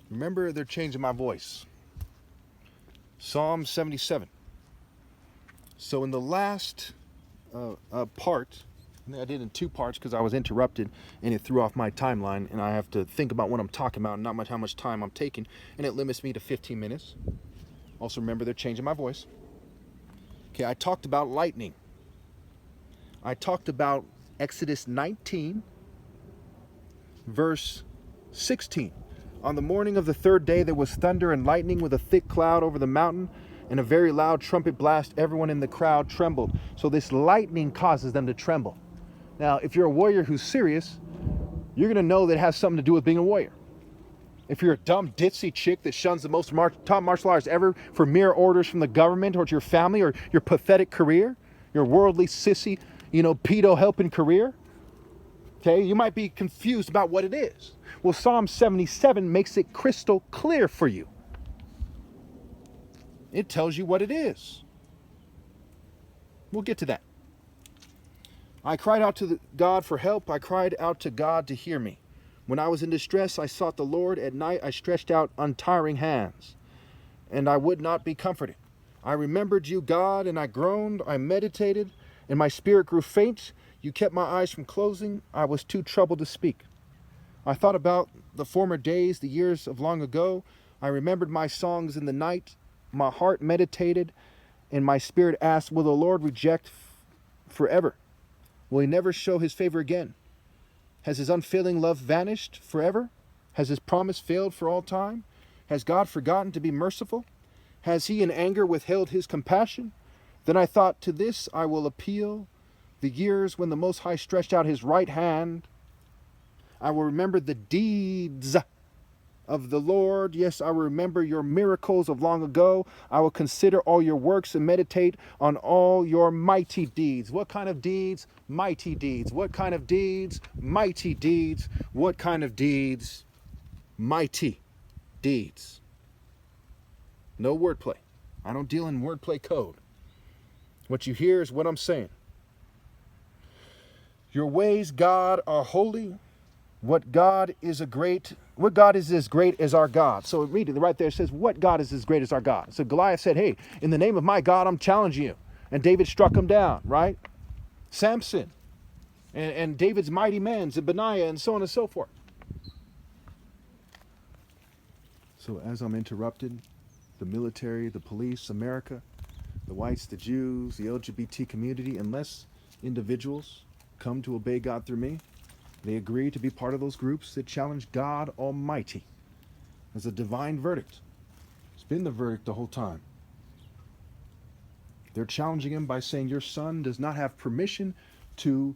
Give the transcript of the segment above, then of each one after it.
Remember, they're changing my voice. Psalm 77. So in the last part, I did in two parts because I was interrupted and it threw off my timeline, and I have to think about what I'm talking about and not much how much time I'm taking, and it limits me to 15 minutes. Also remember, they're changing my voice. Okay, I talked about lightning. I talked about Exodus 19, verse 16. On the morning of the third day there was thunder and lightning with a thick cloud over the mountain and a very loud trumpet blast. Everyone in the crowd trembled. So this lightning causes them to tremble. Now, if you're a warrior who's serious, you're going to know that it has something to do with being a warrior. If you're a dumb, ditzy chick that shuns the most top martial arts ever for mere orders from the government or to your family or your pathetic career, your worldly, sissy, pedo helping career, okay, you might be confused about what it is. Well, Psalm 77 makes it crystal clear for you. It tells you what it is. We'll get to that. I cried out to God for help. I cried out to God to hear me. When I was in distress, I sought the Lord. At night, I stretched out untiring hands, and I would not be comforted. I remembered you, God, and I groaned. I meditated, and my spirit grew faint. You kept my eyes from closing. I was too troubled to speak. I thought about the former days, the years of long ago. I remembered my songs in the night. My heart meditated, and my spirit asked, will the Lord reject forever? Will he never show his favor again? Has his unfailing love vanished forever? Has his promise failed for all time? Has God forgotten to be merciful? Has he in anger withheld his compassion? Then I thought, to this I will appeal, the years when the Most High stretched out his right hand. I will remember the deeds of the Lord. Yes, I will remember your miracles of long ago. I will consider all your works and meditate on all your mighty deeds. What kind of deeds? Mighty deeds. What kind of deeds? Mighty deeds. What kind of deeds? Mighty deeds. No wordplay. I don't deal in wordplay code. What you hear is what I'm saying. Your ways, God, are holy. What God is as great as our God. So read it right there. It says, what God is as great as our God? So Goliath said, hey, in the name of my God, I'm challenging you. And David struck him down, right? Samson and David's mighty men, Benaiah, and so on and so forth. So as I'm interrupted, the military, the police, America, the whites, the Jews, the LGBT community, unless individuals come to obey God through me, they agree to be part of those groups that challenge God Almighty as a divine verdict. It's been the verdict the whole time. They're challenging him by saying your son does not have permission to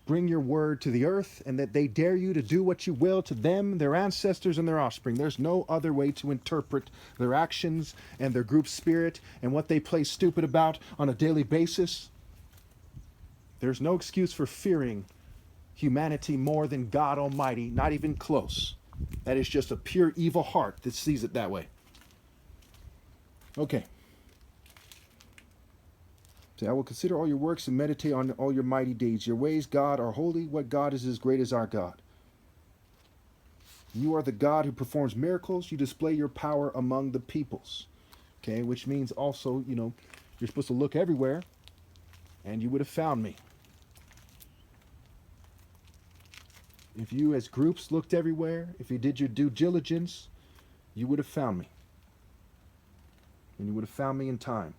bring your word to the earth, and that they dare you to do what you will to them, their ancestors, and their offspring. There's no other way to interpret their actions and their group spirit and what they play stupid about on a daily basis. There's no excuse for fearing humanity more than God Almighty, not even close. That is just a pure evil heart that sees it that way. Okay. So I will consider all your works and meditate on all your mighty deeds. Your ways, God, are holy. What God is as great as our God? You are the God who performs miracles. You display your power among the peoples. Okay, which means also, you're supposed to look everywhere, and you would have found me. If you as groups looked everywhere, if you did your due diligence, you would have found me. And you would have found me in time.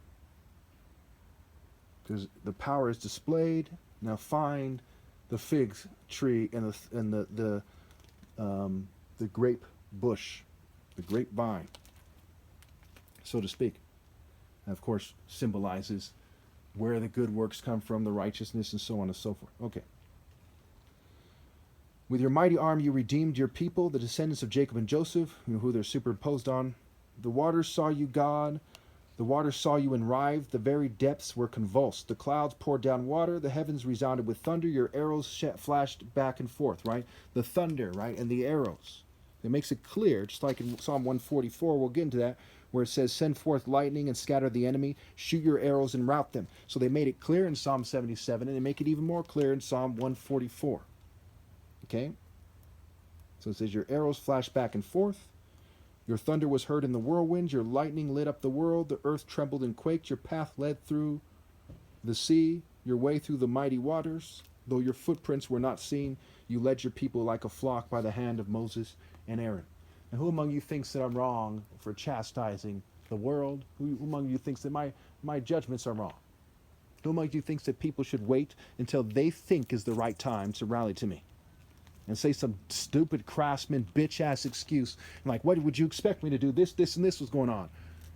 Because the power is displayed. Now find the fig tree and the grape bush, the grapevine, so to speak. And of course, symbolizes where the good works come from, the righteousness, and so on and so forth. Okay. With your mighty arm you redeemed your people, the descendants of Jacob and Joseph, who they're superimposed on. The waters saw you, God. The waters saw you and writhed. The very depths were convulsed. The clouds poured down water. The heavens resounded with thunder. Your arrows flashed back and forth, right? The thunder, right? And the arrows. It makes it clear, just like in Psalm 144, we'll get into that, where it says, send forth lightning and scatter the enemy. Shoot your arrows and rout them. So they made it clear in Psalm 77, and they make it even more clear in Psalm 144. Okay? So it says your arrows flash back and forth. Your thunder was heard in the whirlwind. Your lightning lit up the world. The earth trembled and quaked. Your path led through the sea, your way through the mighty waters. Though your footprints were not seen, you led your people like a flock by the hand of Moses and Aaron. And who among you thinks that I'm wrong for chastising the world? Who among you thinks that my judgments are wrong? Who among you thinks that people should wait until they think is the right time to rally to me? And say some stupid craftsman bitch-ass excuse. Like, what would you expect me to do? This, and this was going on.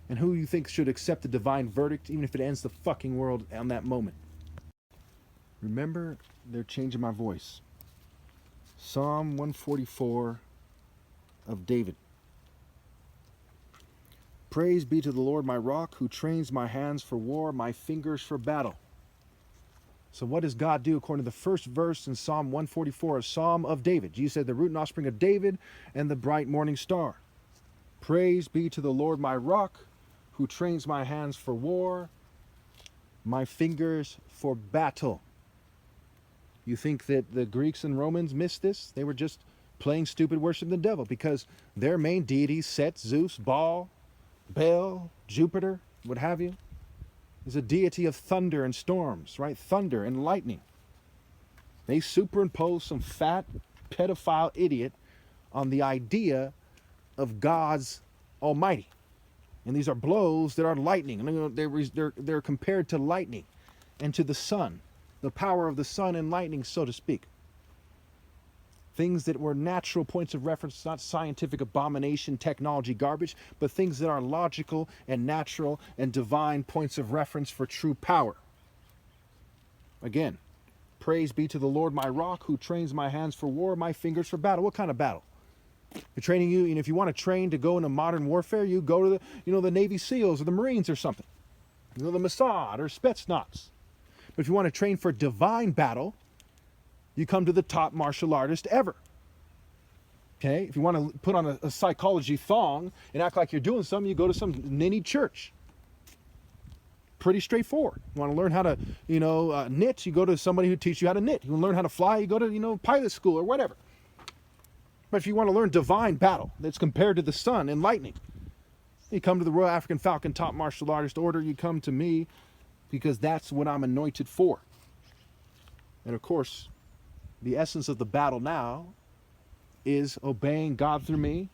And who you think should accept the divine verdict, even if it ends the fucking world on that moment? Remember, they're changing my voice. Psalm 144 of David. Praise be to the Lord my rock, who trains my hands for war, my fingers for battle. So what does God do according to the first verse in Psalm 144, a psalm of David? Jesus said, the root and offspring of David and the bright morning star. Praise be to the Lord my rock, who trains my hands for war, my fingers for battle. You think that the Greeks and Romans missed this? They were just playing stupid, worshiping the devil, because their main deities, Set, Zeus, Baal, Baal, Jupiter, what have you, is a deity of thunder and storms, right? Thunder and lightning. They superimpose some fat pedophile idiot on the idea of God's Almighty. And these are blows that are lightning. And they're compared to lightning and to the sun, the power of the sun and lightning, so to speak. Things that were natural points of reference, not scientific abomination, technology garbage, but things that are logical and natural and divine points of reference for true power. Again, praise be to the Lord my rock, who trains my hands for war, my fingers for battle. What kind of battle? They're training you, and if you want to train to go into modern warfare, you go to the Navy SEALs or the Marines or something. The Mossad or Spetsnaz. But if you want to train for divine battle, you come to the top martial artist ever. Okay? If you want to put on a psychology thong and act like you're doing something, you go to some ninny church. Pretty straightforward. You want to learn how to, knit, you go to somebody who teaches you how to knit. You want to learn how to fly, you go to, pilot school or whatever. But if you want to learn divine battle that's compared to the sun and lightning, you come to the Royal African Falcon Top Martial Artist Order. You come to me because that's what I'm anointed for. And of course, the essence of the battle now is obeying God through me,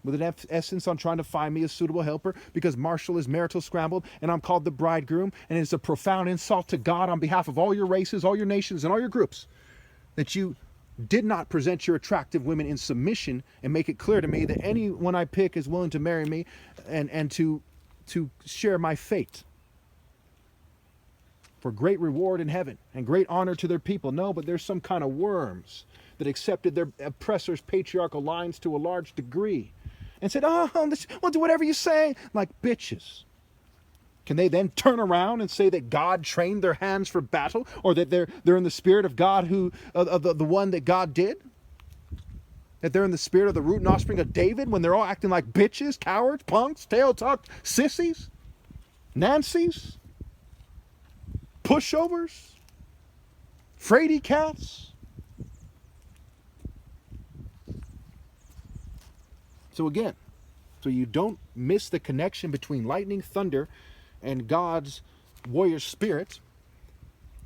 with an essence on trying to find me a suitable helper, because Marshall is marital scrambled and I'm called the bridegroom, and it's a profound insult to God on behalf of all your races, all your nations, and all your groups that you did not present your attractive women in submission and make it clear to me that anyone I pick is willing to marry me and to share my fate for great reward in heaven and great honor to their people. No, but there's some kind of worms that accepted their oppressors' patriarchal lines to a large degree and said, we'll do whatever you say, like bitches. Can they then turn around and say that God trained their hands for battle, or that they're in the spirit of God, the one that God did? That they're in the spirit of the root and offspring of David when they're all acting like bitches, cowards, punks, tail talk, sissies, Nancy's, pushovers, fraidy cats? So again, so you don't miss the connection between lightning, thunder, and God's warrior spirit.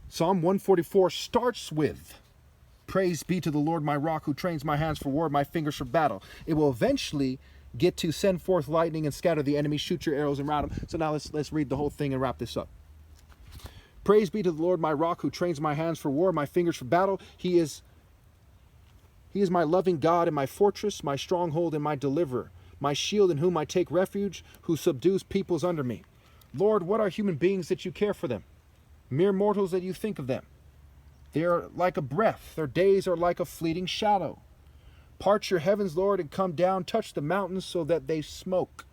Psalm 144 starts with, praise be to the Lord my rock, who trains my hands for war, my fingers for battle. It will eventually get to send forth lightning and scatter the enemy, shoot your arrows and rout them. So now let's read the whole thing and wrap this up. Praise be to the Lord my rock, who trains my hands for war, my fingers for battle. He is my loving God and my fortress, my stronghold and my deliverer, my shield in whom I take refuge, who subdues peoples under me. Lord, what are human beings that you care for them? Mere mortals that you think of them. They are like a breath. Their days are like a fleeting shadow. Part your heavens, Lord, and come down. Touch the mountains so that they smoke.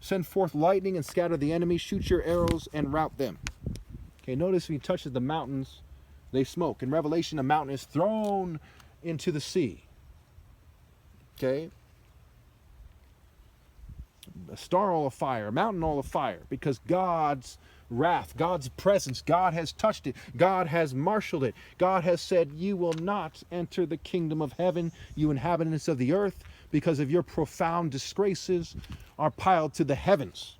Send forth lightning and scatter the enemy. Shoot your arrows and rout them. Okay, notice when he touches the mountains, they smoke. In Revelation, a mountain is thrown into the sea. Okay? A star all of fire, a mountain all of fire, because God's wrath, God's presence, God has touched it, God has marshaled it. God has said, you will not enter the kingdom of heaven, you inhabitants of the earth, because of your profound disgraces are piled to the heavens.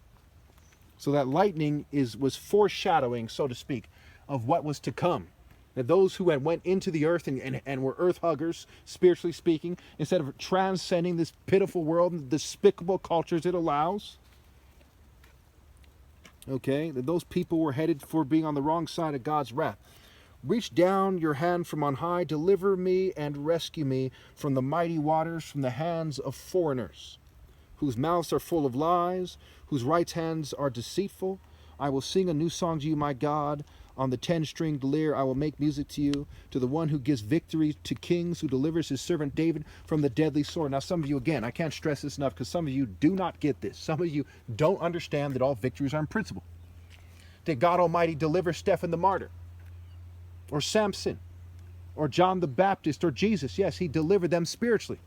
So that lightning was foreshadowing, so to speak, of what was to come. That those who had went into the earth and were earth huggers, spiritually speaking, instead of transcending this pitiful world and the despicable cultures it allows, okay, that those people were headed for being on the wrong side of God's wrath. Reach down your hand from on high, deliver me and rescue me from the mighty waters, from the hands of foreigners, whose mouths are full of lies, whose right hands are deceitful. I will sing a new song to you, my God. On the 10-stringed lyre I will make music to you, to the one who gives victory to kings, who delivers his servant David from the deadly sword. Now some of you, again, I can't stress this enough because some of you do not get this. Some of you don't understand that all victories are in principle. Did God Almighty deliver Stephen the martyr? Or Samson? Or John the Baptist? Or Jesus? Yes, he delivered them spiritually.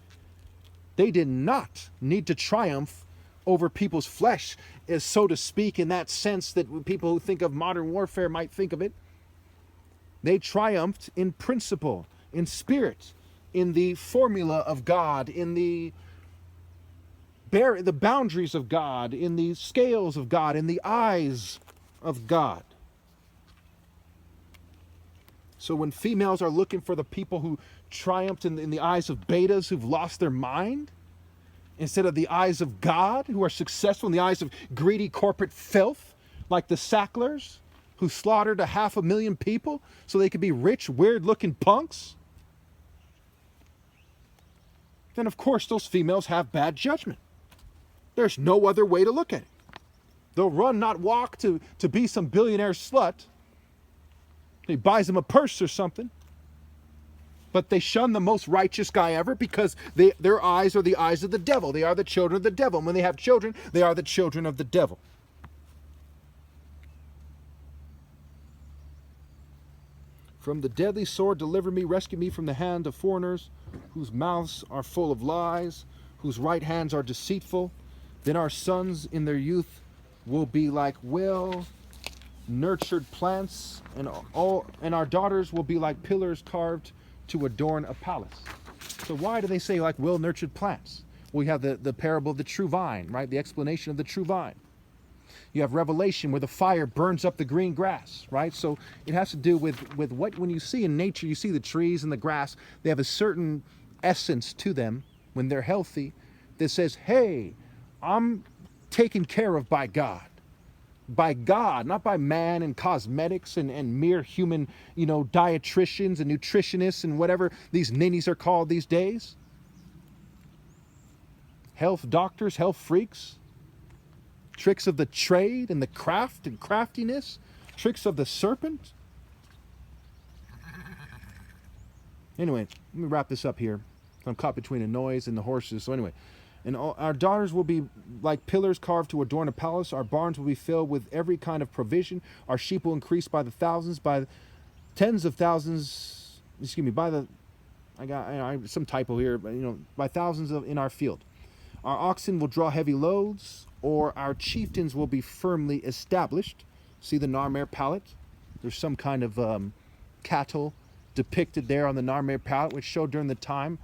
They did not need to triumph over people's flesh, is so to speak, in that sense that people who think of modern warfare might think of it. They triumphed in principle, in spirit, in the formula of God, in the boundaries of God, in the scales of God, in the eyes of God. So when females are looking for the people who triumphed in the eyes of betas who've lost their mind, instead of the eyes of God, who are successful in the eyes of greedy corporate filth, like the Sacklers, who slaughtered 500,000 people so they could be rich, weird-looking punks, then of course those females have bad judgment. There's no other way to look at it. They'll run, not walk, to be some billionaire slut. He buys them a purse or something. But they shun the most righteous guy ever because their eyes are the eyes of the devil. They are the children of the devil. And when they have children, they are the children of the devil. From the deadly sword, deliver me, rescue me from the hand of foreigners, whose mouths are full of lies, whose right hands are deceitful. Then our sons in their youth will be like well-nurtured plants, and our daughters will be like pillars carved to adorn a palace. So why do they say like well-nurtured plants? We have the parable of the true vine, right? The explanation of the true vine. You have Revelation where the fire burns up the green grass, right? So it has to do with what, when you see in nature, you see the trees and the grass, they have a certain essence to them when they're healthy that says, hey, I'm taken care of by God. By God, not by man and cosmetics and mere human, dietitians and nutritionists and whatever these ninnies are called these days. Health doctors, health freaks. Tricks of the trade and the craft and craftiness. Tricks of the serpent. Anyway, let me wrap this up here. I'm caught between the noise and the horses. So anyway, and our daughters will be like pillars carved to adorn a palace. Our barns will be filled with every kind of provision. Our sheep will increase by the thousands, by tens of thousands. Excuse me, I got some typo here, but by thousands in our field. Our oxen will draw heavy loads, or our chieftains will be firmly established. See the Narmer palette? There's some kind of cattle depicted there on the Narmer palette, which showed during the time